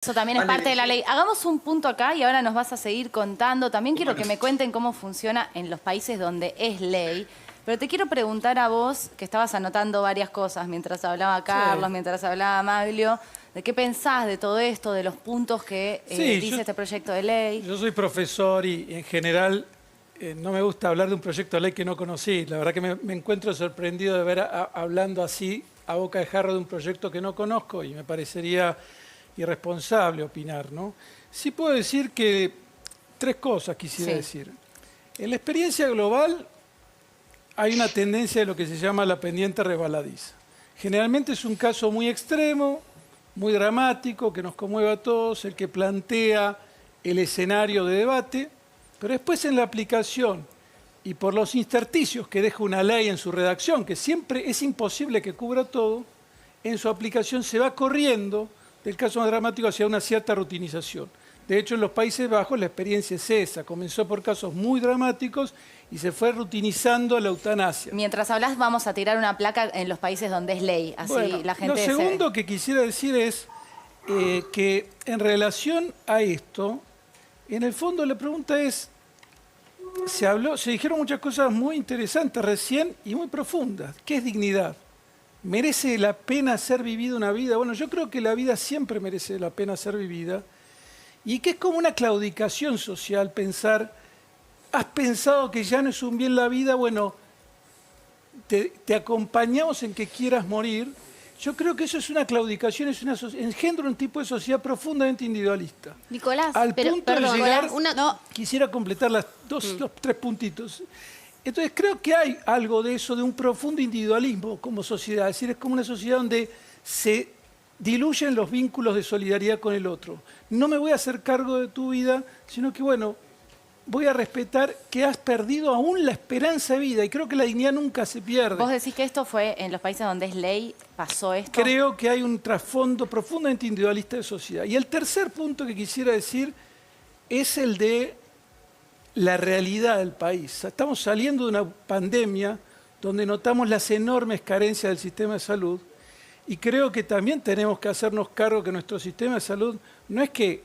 Eso también es parte de la ley. Hagamos un punto acá y ahora nos vas a seguir contando. También quiero que me cuenten cómo funciona en los países donde es ley. Pero te quiero preguntar a vos, que estabas anotando varias cosas mientras hablaba Carlos, mientras hablaba Maglio, ¿de qué pensás de todo esto, de los puntos que dice este proyecto de ley? Yo soy profesor y en general no me gusta hablar de un proyecto de ley que no conocí. La verdad que me encuentro sorprendido de ver hablando así a boca de jarro de un proyecto que no conozco y me parecería irresponsable opinar, ¿no? Sí puedo decir que tres cosas quisiera decir. En la experiencia global hay una tendencia de lo que se llama la pendiente resbaladiza. Generalmente es un caso muy extremo, muy dramático, que nos conmueve a todos, el que plantea el escenario de debate, pero después en la aplicación y por los intersticios que deja una ley en su redacción, que siempre es imposible que cubra todo, en su aplicación se va corriendo del caso más dramático hacia una cierta rutinización. De hecho, en los Países Bajos la experiencia es esa. Comenzó por casos muy dramáticos y se fue rutinizando la eutanasia. Mientras hablas, vamos a tirar una placa en los países donde es ley. Así bueno, la gente lo segundo que quisiera decir es que en relación a esto, en el fondo la pregunta es, se dijeron muchas cosas muy interesantes recién y muy profundas. ¿Qué es dignidad? ¿Merece la pena ser vivida una vida? Bueno, yo creo que la vida siempre merece la pena ser vivida y que es como una claudicación social pensar, has pensado que ya no es un bien la vida, bueno, te acompañamos en que quieras morir. Yo creo que eso es una claudicación, engendra un tipo de sociedad profundamente individualista. Nicolás, al punto de llegar, quisiera completar los tres puntitos. Entonces creo que hay algo de eso, de un profundo individualismo como sociedad. Es decir, es como una sociedad donde se diluyen los vínculos de solidaridad con el otro. No me voy a hacer cargo de tu vida, sino que, bueno, voy a respetar que has perdido aún la esperanza de vida. Y creo que la dignidad nunca se pierde. ¿Vos decís que esto fue en los países donde es ley, pasó esto? Creo que hay un trasfondo profundamente individualista de sociedad. Y el tercer punto que quisiera decir es el de la realidad del país. Estamos saliendo de una pandemia donde notamos las enormes carencias del sistema de salud y creo que también tenemos que hacernos cargo que nuestro sistema de salud no es que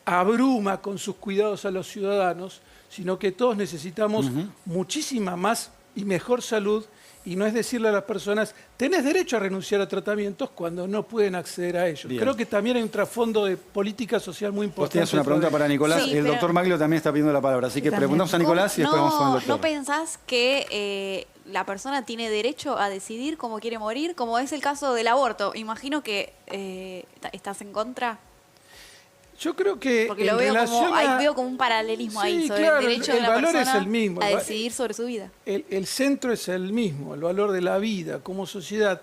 abruma con sus cuidados a los ciudadanos, sino que todos necesitamos muchísima más y mejor salud y no es decirle a las personas, tenés derecho a renunciar a tratamientos cuando no pueden acceder a ellos. Bien. Creo que también hay un trasfondo de política social muy importante. Vos tenías una pregunta para Nicolás. Sí, el doctor Maglio también está pidiendo la palabra, así que preguntamos a Nicolás y después vamos con el doctor. ¿No pensás que la persona tiene derecho a decidir cómo quiere morir? Como es el caso del aborto. Imagino que estás en contra. Yo creo que porque lo veo como un paralelismo ahí sobre el derecho de la persona es el mismo, a decidir sobre su vida. El centro es el mismo, el valor de la vida como sociedad.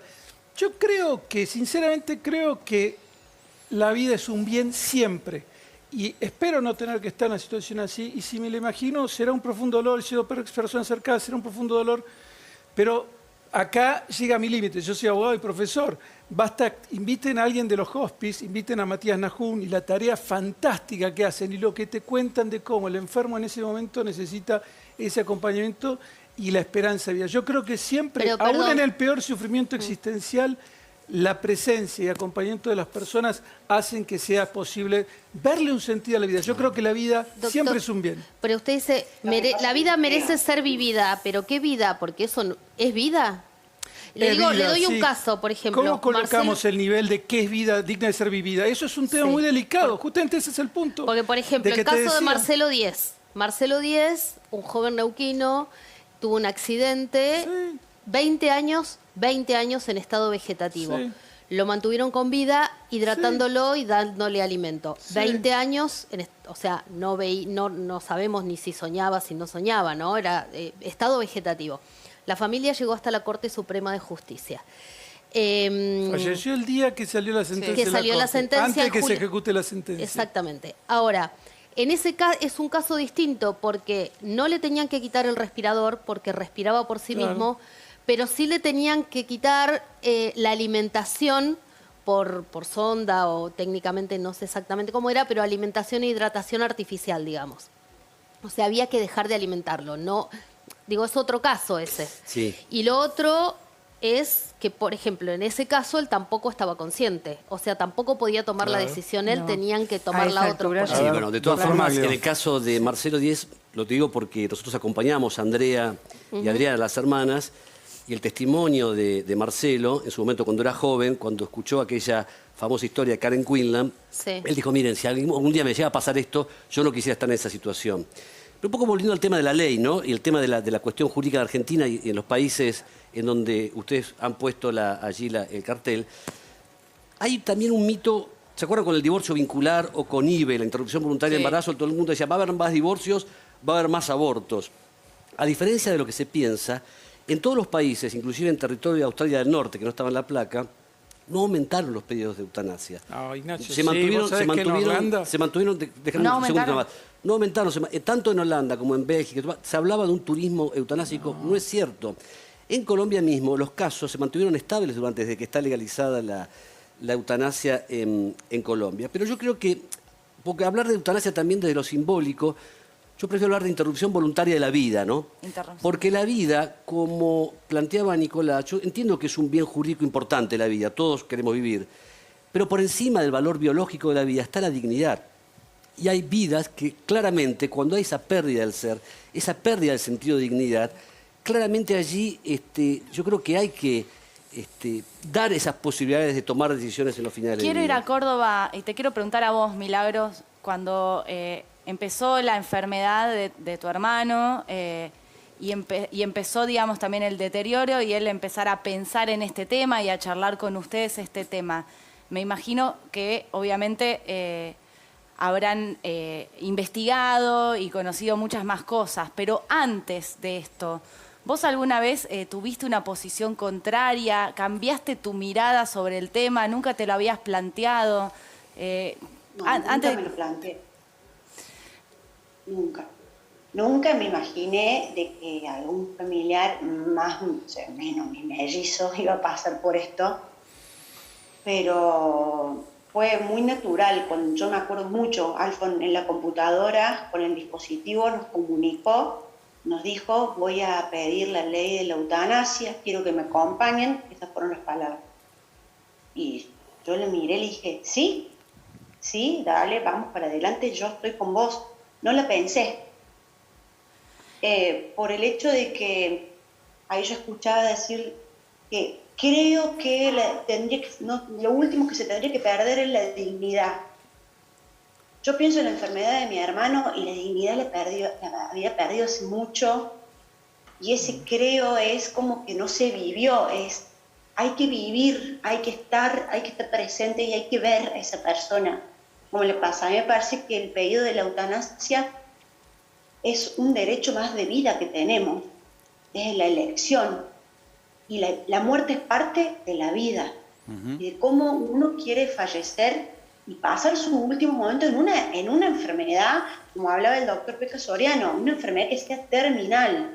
Yo creo que, sinceramente, creo que la vida es un bien siempre. Y espero no tener que estar en una situación así. Y si me lo imagino, será un profundo dolor. He sido persona cercana, será un profundo dolor. Pero acá llega mi límite. Yo soy abogado y profesor. Basta, inviten a alguien de los hospice, inviten a Matías Nahum y la tarea fantástica que hacen y lo que te cuentan de cómo el enfermo en ese momento necesita ese acompañamiento y la esperanza de vida. Yo creo que siempre, aún en el peor sufrimiento existencial, la presencia y acompañamiento de las personas hacen que sea posible verle un sentido a la vida. Yo creo que la vida siempre es un bien. Pero usted dice, la vida merece ser vivida, pero ¿qué vida? Porque eso es vida. Le doy un caso, por ejemplo. ¿Cómo colocamos el nivel de qué es vida digna de ser vivida? Eso es un tema muy delicado. Justamente ese es el punto. Porque, por ejemplo, el caso de Marcelo Díez. Marcelo Díez, un joven neuquino, tuvo un accidente, 20 años en estado vegetativo. Lo mantuvieron con vida, hidratándolo y dándole alimento. 20 años, o sea, no sabemos ni si soñaba, si no soñaba, ¿no? Era estado vegetativo. La familia llegó hasta la Corte Suprema de Justicia. Falleció el día que salió la sentencia. Antes de que se ejecute la sentencia. Exactamente. Ahora, en ese caso es un caso distinto porque no le tenían que quitar el respirador porque respiraba por sí mismo, pero sí le tenían que quitar la alimentación por sonda o técnicamente no sé exactamente cómo era, pero alimentación e hidratación artificial, digamos. O sea, había que dejar de alimentarlo. No, digo, es otro caso ese. Sí. Y lo otro es que, por ejemplo, en ese caso él tampoco estaba consciente. O sea, tampoco podía tomar la decisión él, tenían que tomarla otros. Sí, bueno, de todas formas, en el caso de Marcelo Díez, lo digo porque nosotros acompañamos a Andrea y Adriana, las hermanas, y el testimonio de Marcelo, en su momento cuando era joven, cuando escuchó aquella famosa historia de Karen Quinlan, él dijo, miren, si algún día me llega a pasar esto, yo no quisiera estar en esa situación. Pero un poco volviendo al tema de la ley, ¿no? Y el tema de la cuestión jurídica de Argentina y en los países en donde ustedes han puesto allí el cartel, hay también un mito. ¿Se acuerdan con el divorcio vincular o con IVE, la interrupción voluntaria de embarazo? Todo el mundo decía, va a haber más divorcios, va a haber más abortos. A diferencia de lo que se piensa, en todos los países, inclusive en territorio de Australia del Norte, que no estaba en la placa, no aumentaron los pedidos de eutanasia. No, Ignacio, se mantuvieron, no aumentaron. No aumentaron, tanto en Holanda como en Bélgica, se hablaba de un turismo eutanásico, no es cierto. En Colombia mismo los casos se mantuvieron estables desde que está legalizada la eutanasia en Colombia. Pero yo creo que, porque hablar de eutanasia también desde lo simbólico, yo prefiero hablar de interrupción voluntaria de la vida, ¿no? Porque la vida, como planteaba Nicolás, yo entiendo que es un bien jurídico importante la vida, todos queremos vivir, pero por encima del valor biológico de la vida está la dignidad. Y hay vidas que claramente, cuando hay esa pérdida del ser, esa pérdida del sentido de dignidad, claramente allí yo creo que hay que dar esas posibilidades de tomar decisiones en los finales de vida. Quiero ir a Córdoba y te quiero preguntar a vos, Milagros, cuando empezó la enfermedad de tu hermano y empezó, digamos, también el deterioro y él empezar a pensar en este tema y a charlar con ustedes este tema. Me imagino que, obviamente, habrán investigado y conocido muchas más cosas, pero antes de esto, ¿vos alguna vez tuviste una posición contraria? ¿Cambiaste tu mirada sobre el tema? ¿Nunca te lo habías planteado? Nunca me lo planteé. Nunca. Nunca me imaginé de que algún familiar más, o sea, menos mi mellizo, iba a pasar por esto. Pero fue muy natural. Cuando yo me acuerdo mucho, Alfon en la computadora, con el dispositivo, nos comunicó, nos dijo, voy a pedir la ley de la eutanasia, quiero que me acompañen. Esas fueron las palabras. Y yo le miré y le dije, sí, dale, vamos para adelante, yo estoy con vos. No la pensé. Por el hecho de que ahí yo escuchaba decir que creo que lo último que se tendría que perder es la dignidad. Yo pienso en la enfermedad de mi hermano y la dignidad la había perdido hace mucho, y ese creo es como que no se vivió. Hay que vivir, hay que estar presente y hay que ver a esa persona. Como le pasa, a mí me parece que el pedido de la eutanasia es un derecho más de vida que tenemos, es la elección. Y la muerte es parte de la vida, y de cómo uno quiere fallecer y pasar sus últimos momentos en una enfermedad, como hablaba el doctor Peca Soriano, una enfermedad que sea terminal.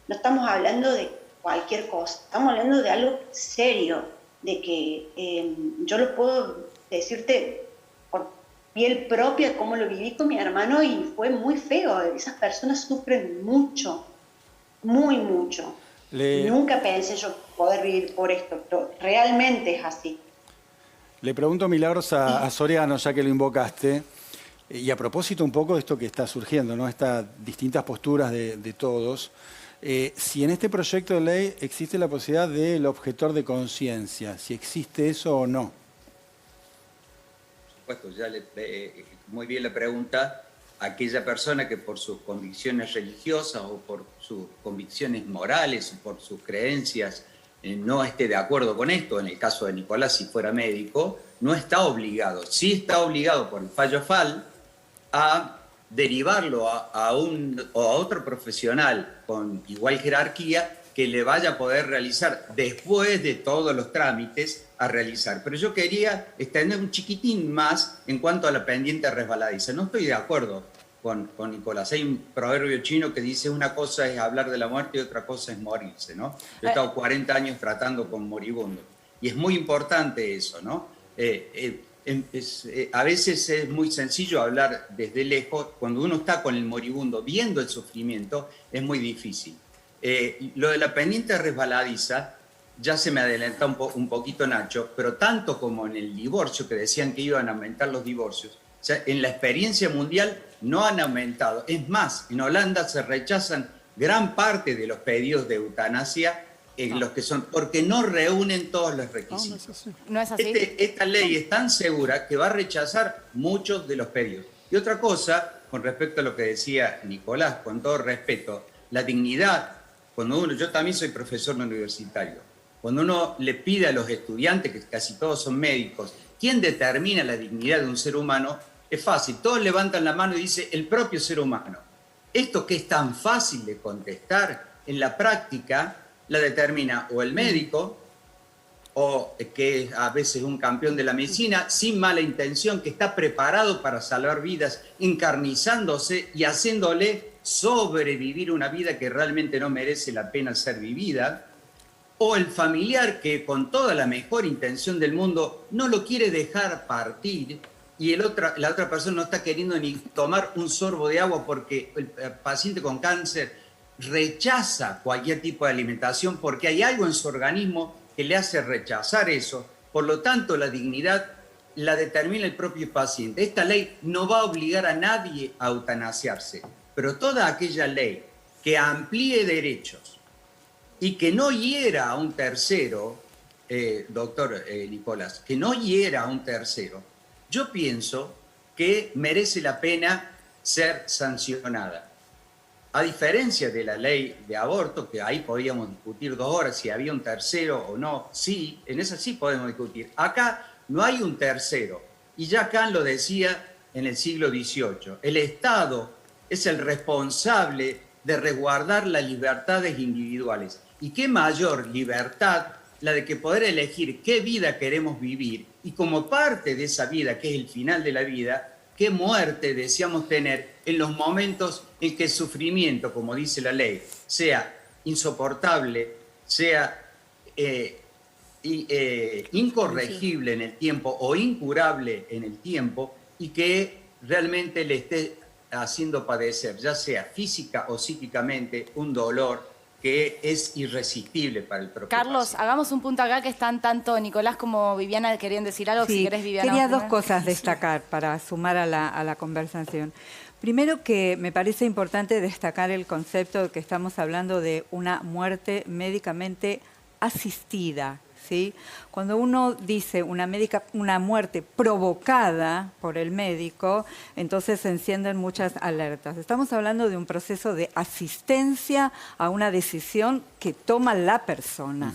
No estamos hablando de cualquier cosa, estamos hablando de algo serio, de que yo lo puedo decirte por piel propia, cómo lo viví con mi hermano, y fue muy feo. Esas personas sufren mucho, muy mucho. Nunca pensé yo poder vivir por esto, pero realmente es así. Le pregunto, Milagros, a Soriano, ya que lo invocaste, y a propósito un poco de esto que está surgiendo, ¿no? Estas distintas posturas de todos, si en este proyecto de ley existe la posibilidad del objetor de conciencia, si existe eso o no. Por supuesto, ya muy bien la pregunta. Aquella persona que por sus convicciones religiosas o por sus convicciones morales o por sus creencias no esté de acuerdo con esto, en el caso de Nicolás, si fuera médico, no está obligado. Sí está obligado por el fallo FAL a derivarlo a otro profesional con igual jerarquía que le vaya a poder realizar después de todos los trámites a realizar. Pero yo quería extender un chiquitín más en cuanto a la pendiente resbaladiza. No estoy de acuerdo con Nicolás. Hay un proverbio chino que dice una cosa es hablar de la muerte y otra cosa es morirse, ¿no? Yo he estado 40 años tratando con moribundos y es muy importante eso, ¿no? A veces es muy sencillo hablar desde lejos. Cuando uno está con el moribundo viendo el sufrimiento es muy difícil. Lo de la pendiente resbaladiza, ya se me adelantó un poquito Nacho, pero tanto como en el divorcio, que decían que iban a aumentar los divorcios, o sea, en la experiencia mundial no han aumentado. Es más, en Holanda se rechazan gran parte de los pedidos de eutanasia, los que son, porque no reúnen todos los requisitos. ¿No es así? Esta ley es tan segura que va a rechazar muchos de los pedidos. Y otra cosa, con respecto a lo que decía Nicolás, con todo respeto, la dignidad, cuando uno, yo también soy profesor universitario, cuando uno le pide a los estudiantes, que casi todos son médicos, ¿quién determina la dignidad de un ser humano? Es fácil, todos levantan la mano y dicen el propio ser humano. Esto que es tan fácil de contestar, en la práctica la determina o el médico, o que es a veces un campeón de la medicina, sin mala intención, que está preparado para salvar vidas, encarnizándose y haciéndole sobrevivir una vida que realmente no merece la pena ser vivida, o el familiar que con toda la mejor intención del mundo no lo quiere dejar partir y la otra persona no está queriendo ni tomar un sorbo de agua porque el paciente con cáncer rechaza cualquier tipo de alimentación porque hay algo en su organismo que le hace rechazar eso. Por lo tanto, la dignidad la determina el propio paciente. Esta ley no va a obligar a nadie a eutanasiarse, pero toda aquella ley que amplíe derechos y que no hiera a un tercero, doctor Nicolás, que no hiera a un tercero, yo pienso que merece la pena ser sancionada. A diferencia de la ley de aborto, que ahí podíamos discutir 2 horas si había un tercero o no, sí, en esa sí podemos discutir. Acá no hay un tercero, y ya Kant lo decía en el siglo XVIII. El Estado es el responsable de resguardar las libertades individuales. ¿Y qué mayor libertad la de que poder elegir qué vida queremos vivir? Y como parte de esa vida, que es el final de la vida, qué muerte deseamos tener en los momentos en que el sufrimiento, como dice la ley, sea insoportable, sea incorregible en el tiempo o incurable en el tiempo y que realmente le esté haciendo padecer, ya sea física o psíquicamente, un dolor que es irresistible para el propio Carlos, paciente. hagamos un punto acá que están tanto Nicolás como Viviana querían decir algo. Sí, Si querés, Viviana. quería vos dos primero. cosas destacar para sumar a la conversación. Primero, que me parece importante destacar el concepto de que estamos hablando de una muerte médicamente asistida, ¿sí? Cuando uno dice una muerte provocada por el médico, entonces se encienden muchas alertas. Estamos hablando de un proceso de asistencia a una decisión que toma la persona.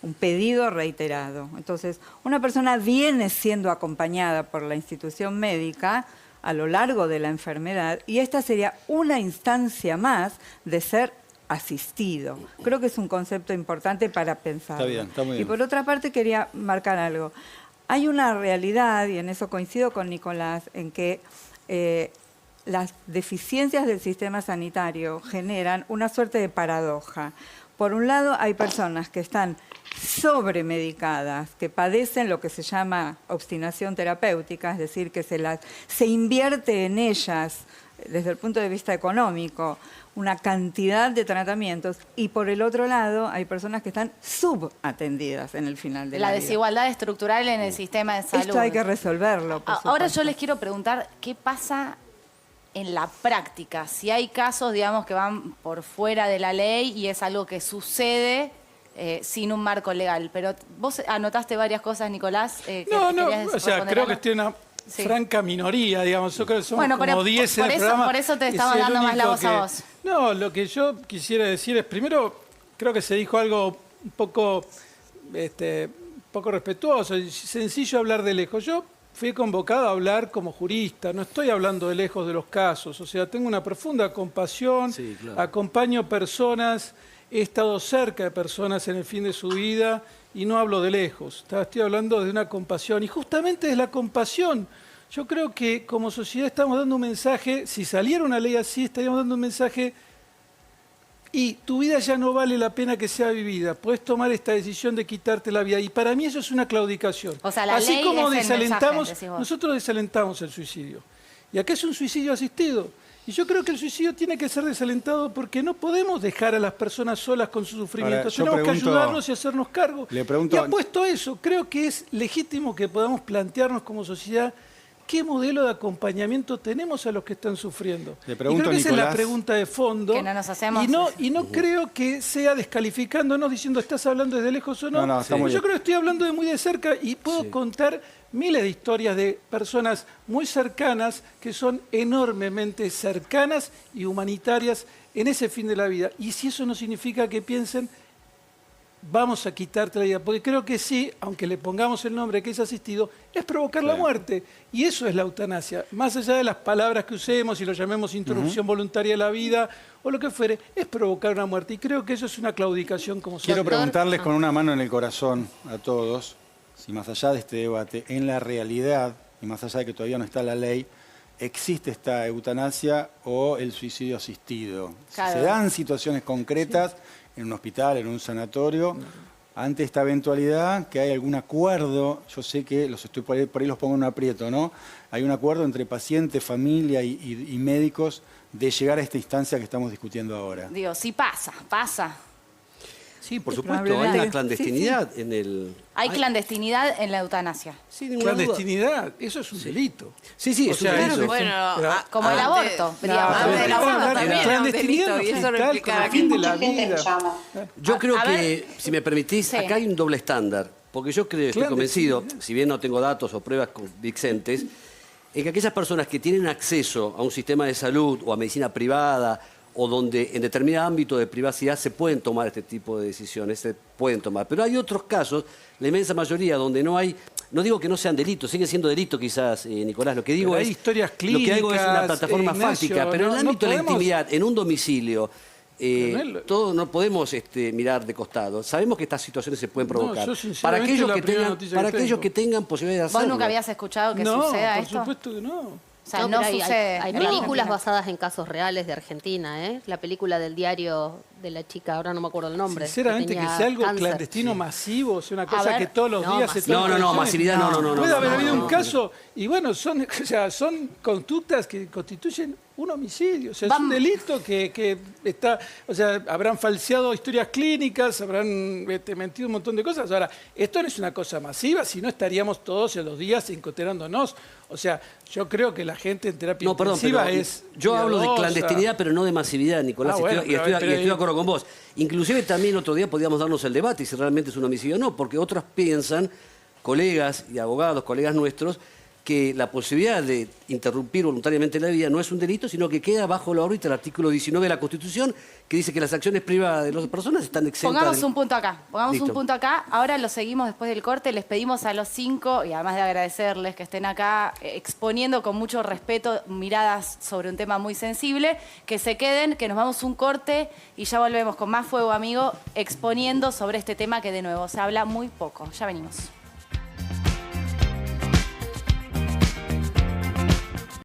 Un pedido reiterado. Entonces, una persona viene siendo acompañada por la institución médica a lo largo de la enfermedad y esta sería una instancia más de ser asistido. Creo que es un concepto importante para pensar. Está bien, está muy bien. Y por otra parte quería marcar algo. Hay una realidad, y en eso coincido con Nicolás, en que las deficiencias del sistema sanitario generan una suerte de paradoja. Por un lado, hay personas que están sobremedicadas, que padecen lo que se llama obstinación terapéutica, es decir, que se invierte en ellas, desde el punto de vista económico, una cantidad de tratamientos, y por el otro lado hay personas que están subatendidas en el final de la vida. La desigualdad estructural en el sistema de salud. Esto hay que resolverlo, por Ahora supuesto. yo les quiero preguntar qué pasa en la práctica, si hay casos, digamos, que van por fuera de la ley y es algo que sucede sin un marco legal. Pero vos anotaste varias cosas, Nicolás. No, o sea, creo que estoy en una franca minoría, digamos. Yo creo que somos como 10 en el programa. Por eso te y estaba soy el dando más la único voz a vos. No, lo que yo quisiera decir es, primero, creo que se dijo algo un poco respetuoso, y sencillo hablar de lejos. Yo fui convocado a hablar como jurista, no estoy hablando de lejos de los casos, o sea, tengo una profunda compasión, Sí, claro. acompaño personas, he estado cerca de personas en el fin de su vida y no hablo de lejos, estoy hablando de una compasión y justamente es la compasión. Yo creo que como sociedad estamos dando un mensaje, si saliera una ley así, estaríamos dando un mensaje y tu vida ya no vale la pena que sea vivida. Puedes tomar esta decisión de quitarte la vida. Y para mí eso es una claudicación. O sea, la así ley como es el desalentamos, mensaje, decís vos. nosotros desalentamos el suicidio. Y acá es un suicidio asistido. Y yo creo que el suicidio tiene que ser desalentado porque no podemos dejar a las personas solas con su sufrimiento. Ahora, yo Tenemos que pregunto- ayudarnos y hacernos cargo. Le pregunto- Y apuesto a eso, creo que es legítimo que podamos plantearnos como sociedad qué modelo de acompañamiento tenemos a los que están sufriendo. Le pregunto, y creo que esa es la Nicolás, pregunta de fondo. Que no nos hacemos. Y no creo que sea descalificándonos diciendo estás hablando desde lejos o no. No, está muy Yo bien. creo que estoy hablando de muy de cerca y puedo contar miles de historias de personas muy cercanas que son enormemente cercanas y humanitarias en ese fin de la vida. Y si eso no significa que piensen vamos a quitarte la vida, porque creo que sí, aunque le pongamos el nombre que es asistido, es provocar la muerte. Y eso es la eutanasia. Más allá de las palabras que usemos y lo llamemos interrupción voluntaria de la vida o lo que fuere, es provocar una muerte. Y creo que eso es una claudicación como Quiero sociedad. preguntarles con una mano en el corazón a todos, si más allá de este debate, en la realidad, y más allá de que todavía no está la ley, existe esta eutanasia o el suicidio asistido. Claro. Se dan situaciones concretas en un hospital, en un sanatorio, ante esta eventualidad que hay algún acuerdo, yo sé que los estoy por ahí los pongo en un aprieto, ¿no? Hay un acuerdo entre paciente, familia y médicos de llegar a esta instancia que estamos discutiendo ahora. Digo, sí pasa. Sí, por Sí, supuesto, probablemente. hay una clandestinidad en el... Hay clandestinidad en la eutanasia. Sí, ninguna duda. Clandestinidad, eso es un delito. Sí, sí, O es sea, un eso delito. es Bueno, Como el aborto, digamos. antes del aborto claro, también era un clandestinidad delito, y eso lo hospital, explicaba con el aquí. fin de la Mucha gente vida. nos llama. Yo creo a que, ver. si me permitís, Sí. acá hay un doble estándar. Porque yo creo, estoy Claro, convencido, sí. si bien no tengo datos o pruebas convincentes, en que aquellas personas que tienen acceso a un sistema de salud o a medicina privada o donde en determinado ámbito de privacidad se pueden tomar este tipo de decisiones, se pueden tomar. Pero hay otros casos, la inmensa mayoría, donde no hay, no digo que no sean delitos, sigue siendo delito quizás, Nicolás, lo que digo Pero hay es, historias lo que hago es una clínicas, plataforma Ignacio, fáctica, pero en el no ámbito de la podemos- intimidad, en un domicilio, Pero no es- todos no podemos mirar de costado. Sabemos que estas situaciones se pueden No, provocar. yo sinceramente para aquellos, la que primera tengan, noticia para que aquellos tengo. que tengan posibilidad de ¿Vos hacerlo. nunca habías escuchado que No, suceda por esto? supuesto que no. O sea, no, pero hay sucede. hay en la películas Argentina. basadas en casos reales de Argentina, ¿eh? La película del diario de la chica, ahora no me acuerdo el nombre. Sinceramente, que tenía sea algo cáncer. clandestino, masivo, o sea, una cosa ver, que todos los no, días se masivo. No, no, no, masividad no. Puede haber no, habido no, un no. caso, y bueno, son conductas que constituyen un homicidio. O sea, es un Vamos. delito que está, o sea, habrán falseado historias clínicas, habrán mentido un montón de cosas. Ahora, esto no es una cosa masiva, si no estaríamos todos en los días encontrándonos. O sea, yo creo que la gente en terapia No, perdón, intensiva pero es yo hablo de cuidadosa. clandestinidad, pero no de masividad, Nicolás, Ah, bueno, y estoy pero de acuerdo con vos. Inclusive también otro día podíamos darnos el debate si realmente es un homicidio o no, porque otros piensan, colegas y abogados, colegas nuestros, que la posibilidad de interrumpir voluntariamente la vida no es un delito, sino que queda bajo la órbita del artículo 19 de la Constitución, que dice que las acciones privadas de las personas están exentas. Pongamos del- un punto acá, Listo. un punto acá. Ahora lo seguimos después del corte. Les pedimos a los 5, y además de agradecerles que estén acá exponiendo con mucho respeto miradas sobre un tema muy sensible, que se queden, que nos vamos un corte y ya volvemos con más Fuego Amigo exponiendo sobre este tema que de nuevo se habla muy poco. Ya venimos.